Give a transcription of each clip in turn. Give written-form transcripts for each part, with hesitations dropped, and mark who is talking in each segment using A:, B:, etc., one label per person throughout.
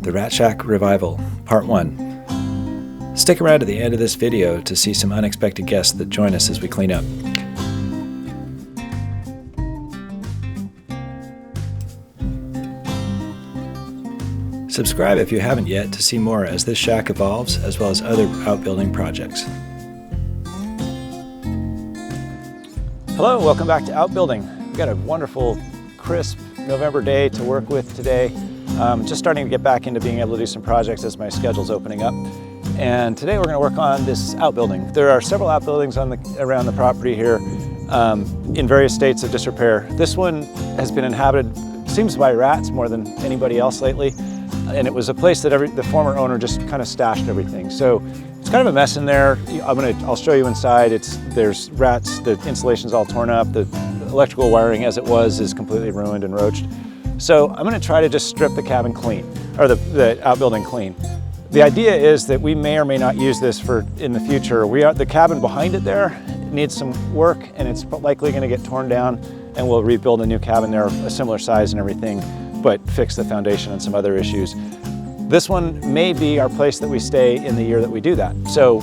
A: The Rat Shack Revival, Part 1. Stick around to the end of this video to see some unexpected guests that join us as we clean up. Subscribe if you haven't yet to see more as this shack evolves, as well as other outbuilding projects. Hello, welcome back to Outbuilding. We've got a wonderful, crisp November day to work with today. Just starting to get back into being able to do some projects as my schedule's opening up. And today we're going to work on this outbuilding. There are several outbuildings around the property here in various states of disrepair. This one has been inhabited, seems by rats more than anybody else lately. And it was a place that the former owner just kind of stashed everything. So it's kind of a mess in there. I'll show you inside. There's rats, the insulation's all torn up, the electrical wiring as it was is completely ruined and roached. So I'm going to try to just strip the cabin clean, or the outbuilding clean. The idea is that we may or may not use this in the future. The cabin behind it there needs some work, and it's likely going to get torn down, and we'll rebuild a new cabin there, a similar size and everything, but fix the foundation and some other issues. This one may be our place that we stay in the year that we do that. So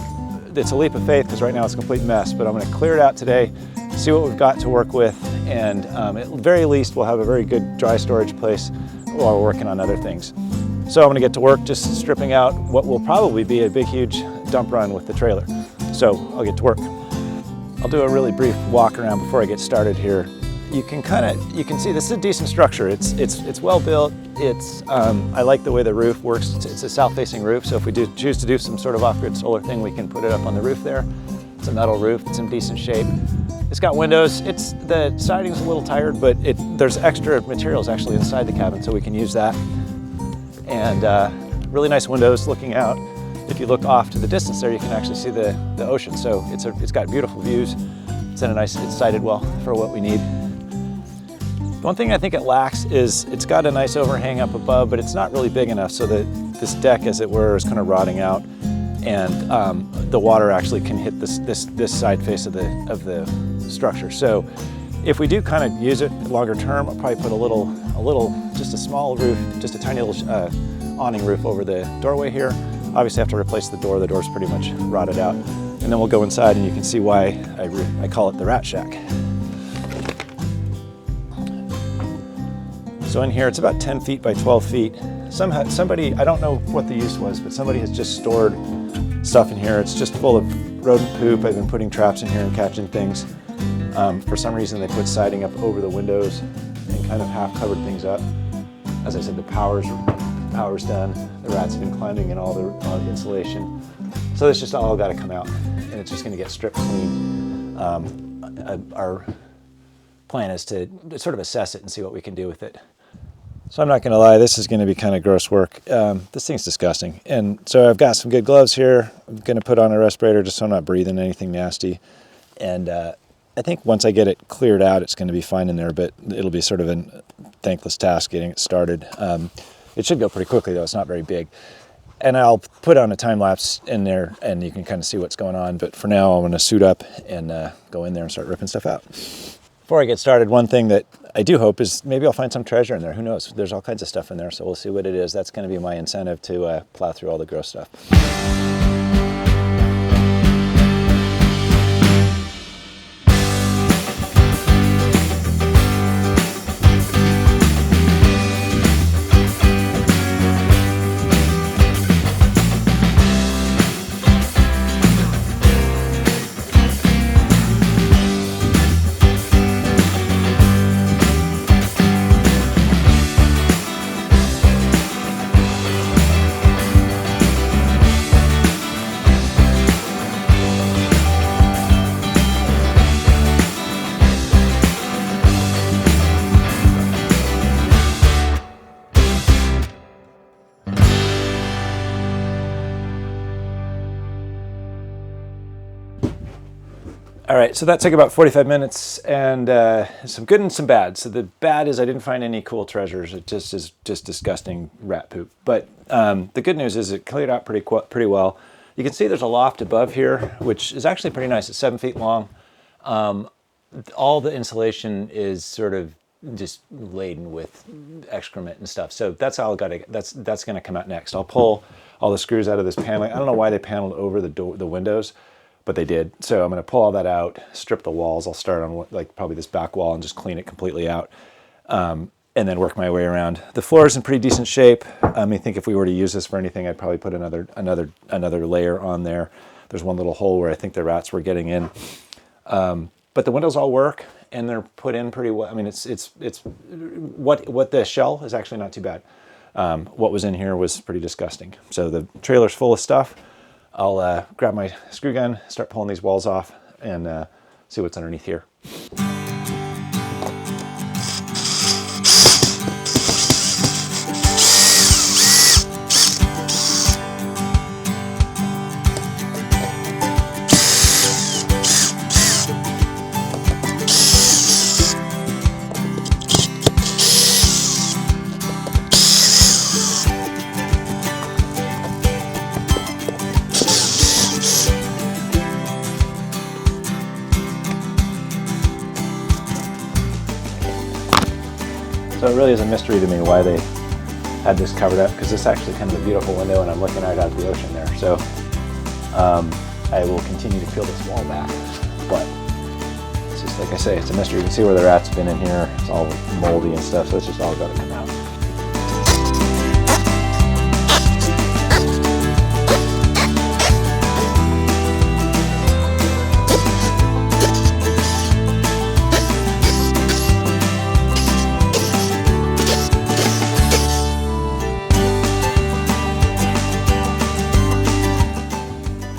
A: it's a leap of faith because right now it's a complete mess, but I'm going to clear it out today, see what we've got to work with, and at the very least we'll have a very good dry storage place while we're working on other things. So I'm going to get to work just stripping out what will probably be a big huge dump run with the trailer. So I'll get to work. I'll do a really brief walk around before I get started here. You can see this is a decent structure. It's well built. I like the way the roof works. It's a south-facing roof, so if we do choose to do some sort of off-grid solar thing, we can put it up on the roof there. It's a metal roof. It's in decent shape. It's got windows. The siding's a little tired, but there's extra materials actually inside the cabin, so we can use that. And really nice windows looking out. If you look off to the distance there, you can actually see the ocean. So it's got beautiful views. It's sited well for what we need. The one thing I think it lacks is it's got a nice overhang up above, but it's not really big enough so that this deck, as it were, is kind of rotting out, and the water actually can hit this side face of the structure. So if we do kind of use it longer term, I'll probably put just a small roof, just a tiny little awning roof over the doorway here. Obviously I have to replace the door. The door's pretty much rotted out. And then we'll go inside and you can see why I call it the Rat Shack. So in here, it's about 10 feet by 12 feet. Somebody, I don't know what the use was, but somebody has just stored stuff in here. It's just full of rodent poop. I've been putting traps in here and catching things. For some reason, they put siding up over the windows and kind of half covered things up. As I said, the power's done. The rats have been climbing in all the insulation. So it's just all got to come out, and it's just going to get stripped clean. Our plan is to sort of assess it and see what we can do with it. So I'm not going to lie, this is going to be kind of gross work. This thing's disgusting. And so I've got some good gloves here. I'm going to put on a respirator just so I'm not breathing anything nasty. And I think once I get it cleared out, it's going to be fine in there, but it'll be sort of a thankless task getting it started. It should go pretty quickly though, it's not very big. And I'll put on a time lapse in there and you can kind of see what's going on. But for now, I'm going to suit up and go in there and start ripping stuff out. Before I get started, one thing that I do hope is maybe I'll find some treasure in there. Who knows? There's all kinds of stuff in there, so we'll see what it is. That's going to be my incentive to plow through all the gross stuff. All right, so that took about 45 minutes, and some good and some bad. So the bad is I didn't find any cool treasures. It just is just disgusting rat poop. But the good news is it cleared out pretty well. You can see there's a loft above here, which is actually pretty nice. It's 7 feet long. All the insulation is sort of just laden with excrement and stuff. So that's all that's going to come out next. I'll pull all the screws out of this paneling. I don't know why they paneled over the windows, but they did. So I'm going to pull all that out, strip the walls. I'll start on like probably this back wall and just clean it completely out, and then work my way around. The floor is in pretty decent shape. I think if we were to use this for anything, I'd probably put another layer on there. There's one little hole where I think the rats were getting in, but the windows all work. And they're put in pretty well. I mean, it's what the shell is actually not too bad. What was in here was pretty disgusting. So the trailer's full of stuff. I'll grab my screw gun, start pulling these walls off, and see what's underneath here. So it really is a mystery to me why they had this covered up, because this is actually kind of a beautiful window and I'm looking right out at the ocean there. So I will continue to peel this wall back, but it's just like I say, it's a mystery. You can see where the rats have been in here. It's all moldy and stuff, so it's just all got to come out.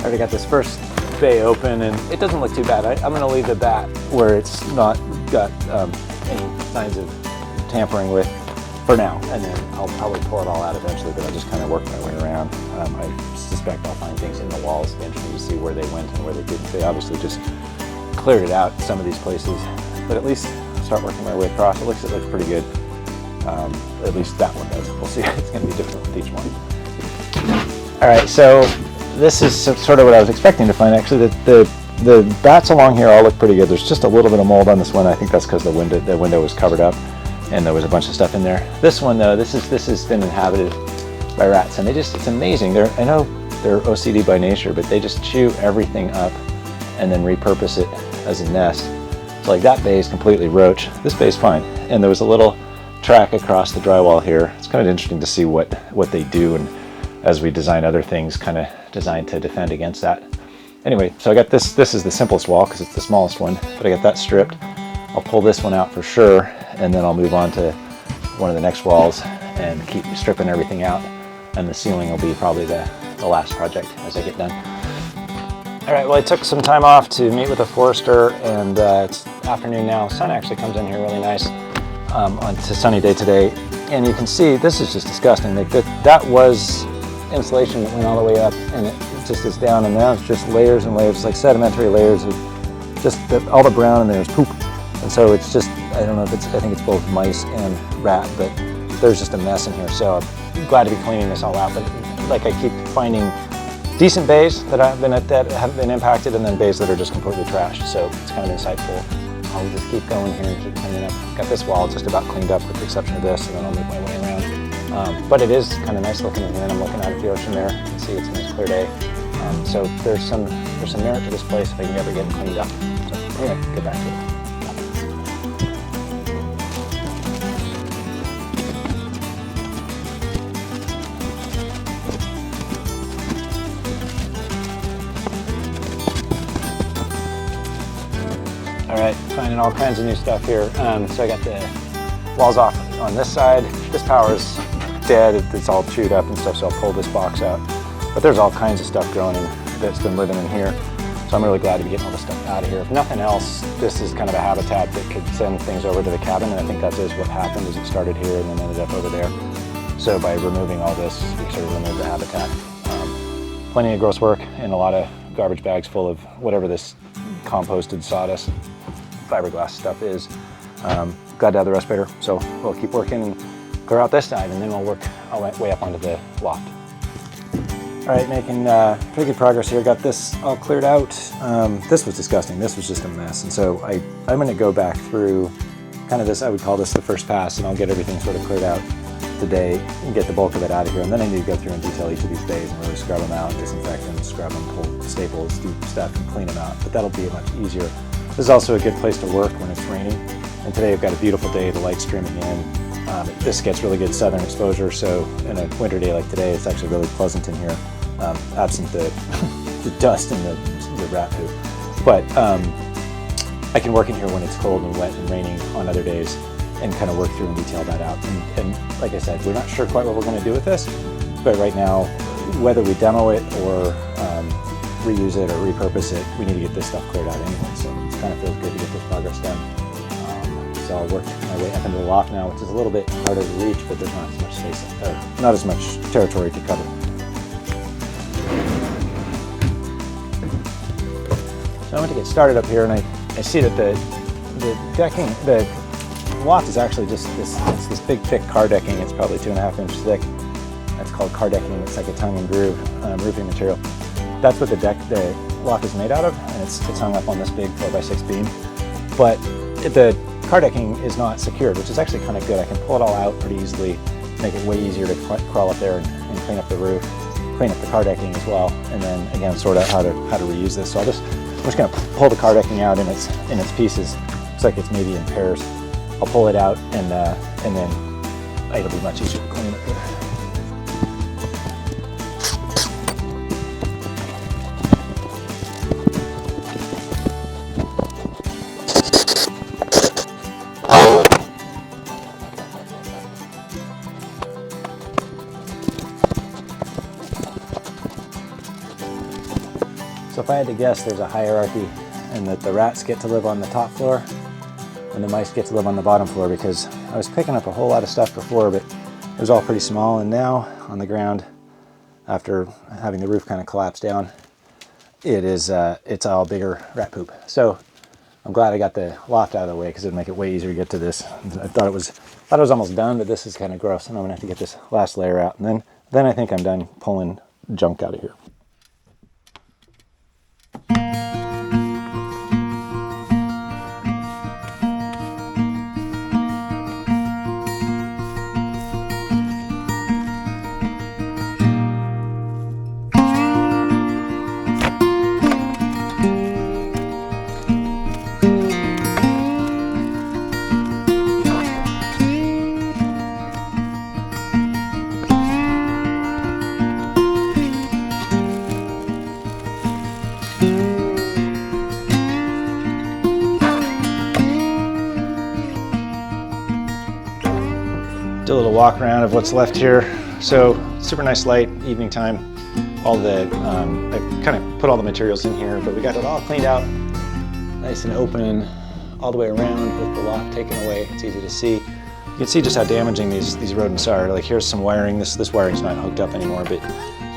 A: I got this first bay open and it doesn't look too bad. I'm going to leave the bat where it's not got any signs of tampering with for now, and then I'll probably pull it all out eventually, but I'll just kind of work my way around. I suspect I'll find things in the walls. It's interesting to see where they went and where they didn't. They obviously just cleared it out, some of these places, but at least I'll start working my way across. It looks pretty good. At least that one does. We'll see. It's going to be different with each one. All right, so this is sort of what I was expecting to find. Actually, the bats along here all look pretty good. There's just a little bit of mold on this one. I think that's because the window was covered up and there was a bunch of stuff in there. This one though, this has been inhabited by rats, and it's amazing. I know they're OCD by nature, but they just chew everything up and then repurpose it as a nest. So like that bay is completely roach. This bay is fine. And there was a little track across the drywall here. It's kind of interesting to see what they do, and as we design other things, kind of designed to defend against that. Anyway, so I got this is the simplest wall because it's the smallest one, but I got that stripped. I'll pull this one out for sure, and then I'll move on to one of the next walls and keep stripping everything out, and the ceiling will be probably the last project as I get done. All right, well, I took some time off to meet with a forester, and it's afternoon now. Sun actually comes in here really nice on a sunny day today, and you can see this is just disgusting. Like that was insulation that went all the way up, and it just is down, and now it's just layers and layers, like sedimentary layers of just all the brown, and there's poop. And so it's just, I don't know if I think it's both mice and rat, but there's just a mess in here. So I'm glad to be cleaning this all out. But like, I keep finding decent bays that haven't been impacted, and then bays that are just completely trashed. So it's kind of insightful. I'll just keep going here and keep cleaning up. Got this wall just about cleaned up with the exception of this, and then I'll make my way around. But it is kind of nice looking in here, and I'm looking out at the ocean there. You can see it's a nice clear day. So there's some merit to this place if I can ever get it cleaned up. So anyway, get back to it. All right, finding all kinds of new stuff here. So I got the walls off on this side. This power's dead, it's all chewed up and stuff, so I'll pull this box out. But there's all kinds of stuff growing that's been living in here. So I'm really glad to be getting all this stuff out of here. If nothing else, this is kind of a habitat that could send things over to the cabin, and I think that is what happened, is it started here and then ended up over there. So by removing all this, we sort of removed the habitat. Plenty of gross work and a lot of garbage bags full of whatever this composted sawdust fiberglass stuff is. Glad to have the respirator, so we'll keep working and clear out this side, and then we'll work our way up onto the loft. All right, making pretty good progress here. Got this all cleared out. This was disgusting. This was just a mess, and so I'm going to go back through kind of this, I would call this the first pass, and I'll get everything sort of cleared out today and get the bulk of it out of here. And then I need to go through and detail each of these bays and really scrub them out, disinfect them, scrub them, pull staples, do stuff and clean them out. But that'll be much easier. This is also a good place to work when it's raining. And today I've got a beautiful day, the light's streaming in. This gets really good southern exposure, so in a winter day like today, it's actually really pleasant in here, absent the, the dust and the rat poop. But I can work in here when it's cold and wet and raining on other days and kind of work through and detail that out. And like I said, we're not sure quite what we're going to do with this, but right now, whether we demo it or reuse it or repurpose it, we need to get this stuff cleared out anyway, so it kind of feels good to get this progress done. So I'll work my way up into the loft now, which is a little bit harder to reach, but there's not as much space, or not as much territory to cover. So I'm going to get started up here, and I see that the decking, the loft is actually just this big thick car decking. It's probably 2.5 inches thick. That's called car decking. It's like a tongue and groove roofing material. That's what the loft is made out of, and it's hung up on this big 4x6 beam. But the car decking is not secured, which is actually kind of good. I can pull it all out pretty easily, make it way easier to crawl up there and clean up the roof, clean up the car decking as well, and then again sort out how to reuse this. So I'm just going to pull the car decking out in its pieces. Looks like it's maybe in pairs. I'll pull it out and then it'll be much easier to clean up here. So if I had to guess, there's a hierarchy, and that the rats get to live on the top floor and the mice get to live on the bottom floor, because I was picking up a whole lot of stuff before, but it was all pretty small, and now on the ground, after having the roof kind of collapse down, it's all bigger rat poop. So I'm glad I got the loft out of the way, because it'd make it way easier to get to this. I thought it was almost done, but this is kind of gross, and I'm gonna have to get this last layer out, and then I think I'm done pulling junk out of here. Do a little walk around of what's left here. So super nice light, evening time. I kind of put all the materials in here, but we got it all cleaned out, nice and open all the way around with the loft taken away. It's easy to see. You can see just how damaging these rodents are. Like here's some wiring. This wiring's not hooked up anymore, but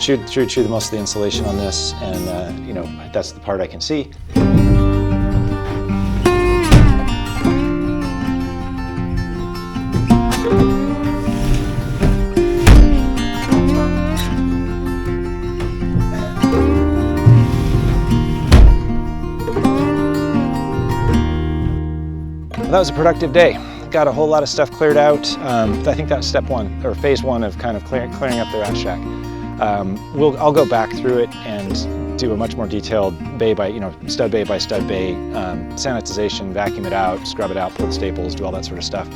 A: chewed most of the insulation on this, and you know, that's the part I can see. That was a productive day. Got a whole lot of stuff cleared out. I think that's step one, or phase one of kind of clearing up the rat shack. I'll go back through it and do a much more detailed bay by stud bay sanitization, vacuum it out, scrub it out, pull the staples, do all that sort of stuff.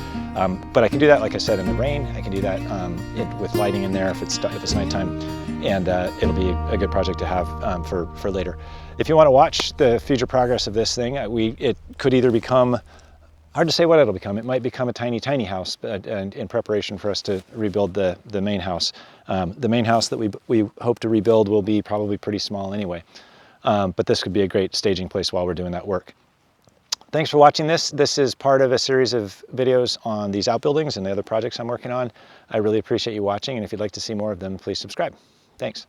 A: But I can do that, like I said, in the rain. I can do that with lighting in there if it's nighttime, and it'll be a good project to have for later. If you want to watch the future progress of this thing, it could either become, hard to say what it'll become. It might become a tiny, tiny house, and in preparation for us to rebuild the main house. The main house that we hope to rebuild will be probably pretty small anyway. But this could be a great staging place while we're doing that work. Thanks for watching this. This is part of a series of videos on these outbuildings and the other projects I'm working on. I really appreciate you watching, and if you'd like to see more of them, please subscribe. Thanks.